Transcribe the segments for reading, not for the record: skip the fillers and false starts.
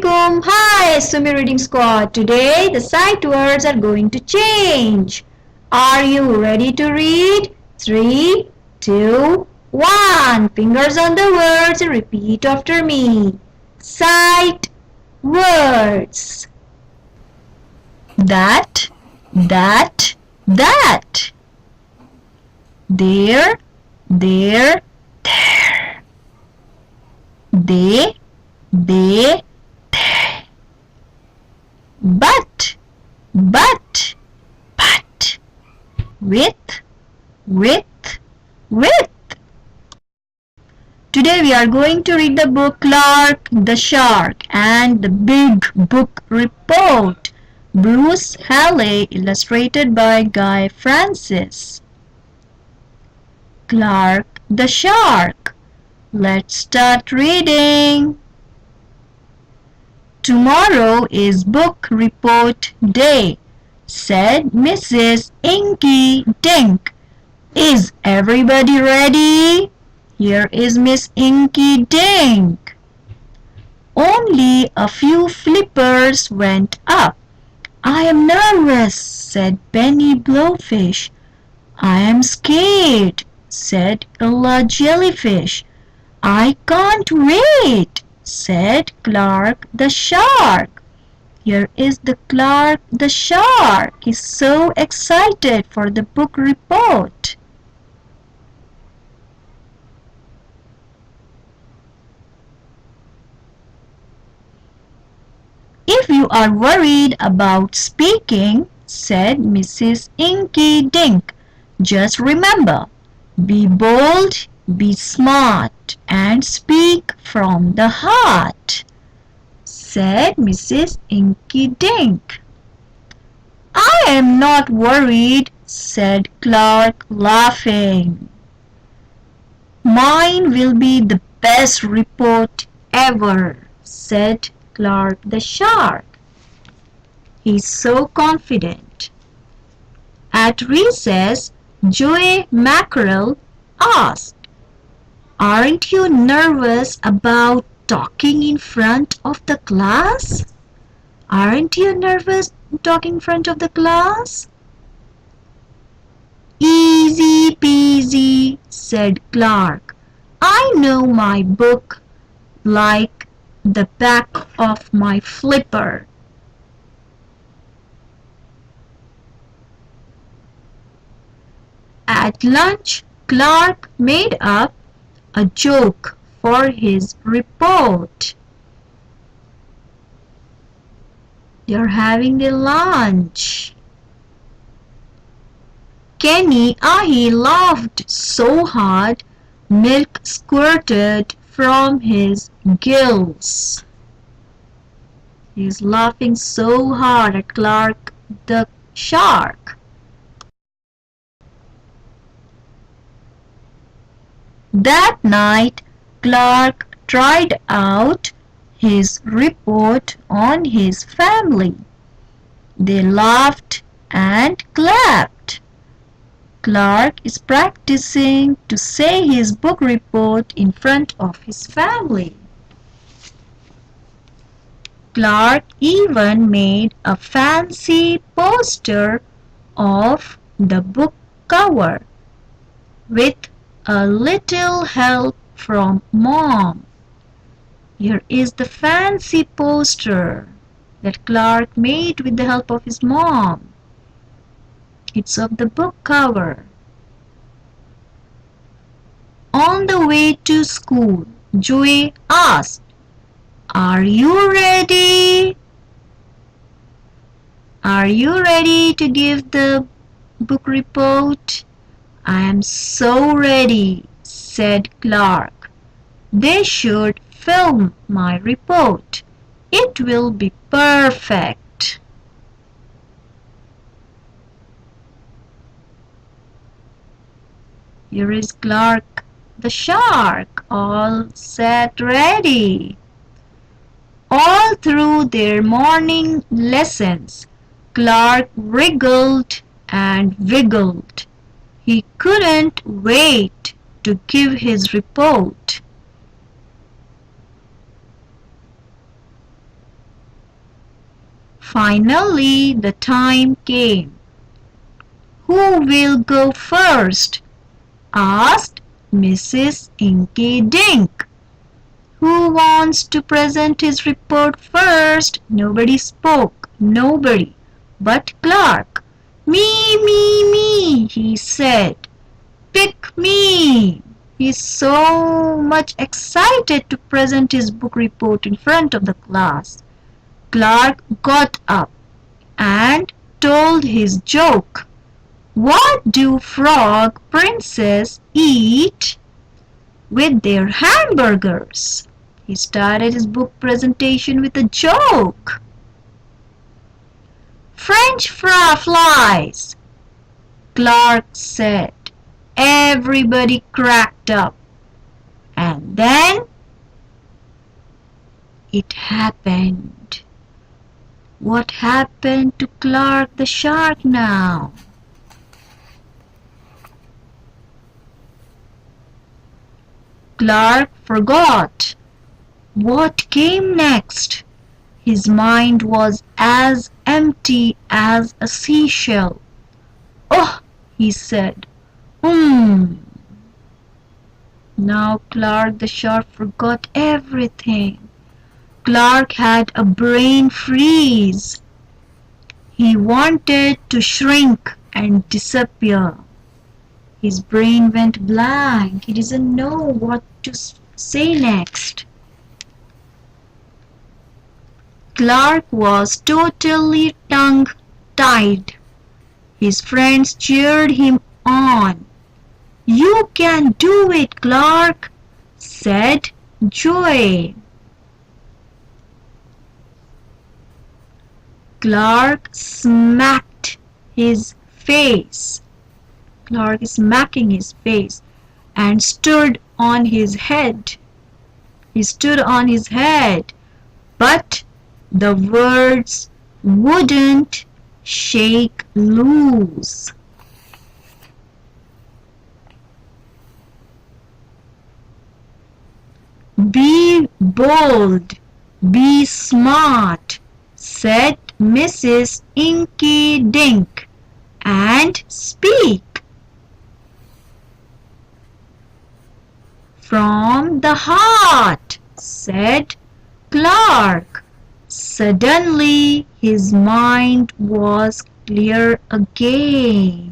Assalamualaikum. Hi, Sumi Reading Squad. Today the sight words are going to change. Are you ready to read? 3, 2, 1. Fingers on the words and repeat after me. Sight words. That, that, that. There, there, there. They, they. But, but. With. Today we are going to read the book Clark the Shark and the Big Book Report. Bruce Halley, illustrated by Guy Francis. Clark the Shark. Let's start reading. Tomorrow is book report day, said Mrs. Inky Dink. Is everybody ready? Here is Miss Inky Dink. Only a few flippers went up. I am nervous, said Benny Blowfish. I am scared, said Ella Jellyfish. I can't wait, said Clark the Shark. Here is the Clark the Shark. He's so excited for the book report. If you are worried about speaking, said Mrs. Inky Dink, just remember, be bold, be smart, and speak from the heart, said Mrs. Inky Dink. I am not worried, said Clark, laughing. Mine will be the best report ever, said Clark the Shark. He's so confident. At recess, Joey Mackerel asked, Aren't you nervous about talking in front of the class? Aren't you nervous talking in front of the class? Easy peasy, said Clark. I know my book like the back of my flipper. At lunch, Clark made up a joke for his report. You're having the lunch. Kenny Ahi laughed so hard, milk squirted from his gills. He's laughing so hard at Clark the Shark. That night, Clark tried out his report on his family. They laughed and clapped. Clark is practicing to say his book report in front of his family. Clark even made a fancy poster of the book cover with a little help from Mom. Here is the fancy poster that Clark made with the help of his mom. It's of the book cover. On the way to school, Joey asked, Are you ready? Are you ready to give the book report? I am so ready, said Clark. They should film my report. It will be perfect. Here is Clark the Shark, all set ready. All through their morning lessons, Clark wriggled and wiggled. He couldn't wait to give his report. Finally, the time came. "Who will go first?" asked Mrs. Inky Dink. "Who wants to present his report first?" Nobody spoke, nobody but Clark. Me, he said. "Pick me." He's so much excited to present his book report in front of the class. Clark got up and told his joke. "What do frog princes eat with their hamburgers?" He started his book presentation with a joke. "French flies," Clark said. Everybody cracked up. And then it happened. What happened to Clark the shark now? Clark forgot. What came next? His mind was as empty as a seashell. "Oh," he said. Now Clark the shark forgot everything. Clark had a brain freeze. He wanted to shrink and disappear. His brain went blank. He didn't know what to say next. Clark was totally tongue-tied. His friends cheered him on. "You can do it, Clark," said Joy. Clark smacked his face. Clark is smacking his face and stood on his head. He stood on his head, but the words wouldn't shake loose. "Be bold, be smart," said Mrs. Inky Dink, "and speak." "From the heart," said Clark. Suddenly his mind was clear again.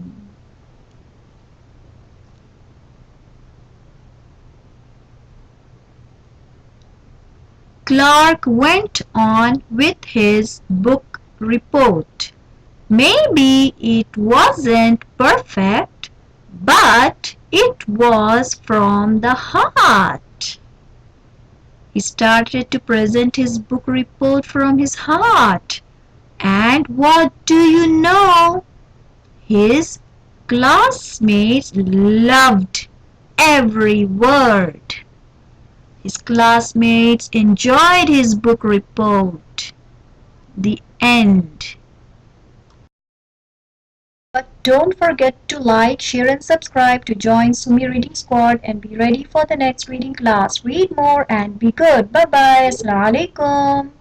Clark went on with his book report. Maybe it wasn't perfect, but it was from the heart. He started to present his book report from his heart. And what do you know? His classmates loved every word. His classmates enjoyed his book report. The end. But don't forget to like, share and subscribe to join Sumi Reading Squad and be ready for the next reading class. Read more and be good. Bye bye. Assalamu alaikum.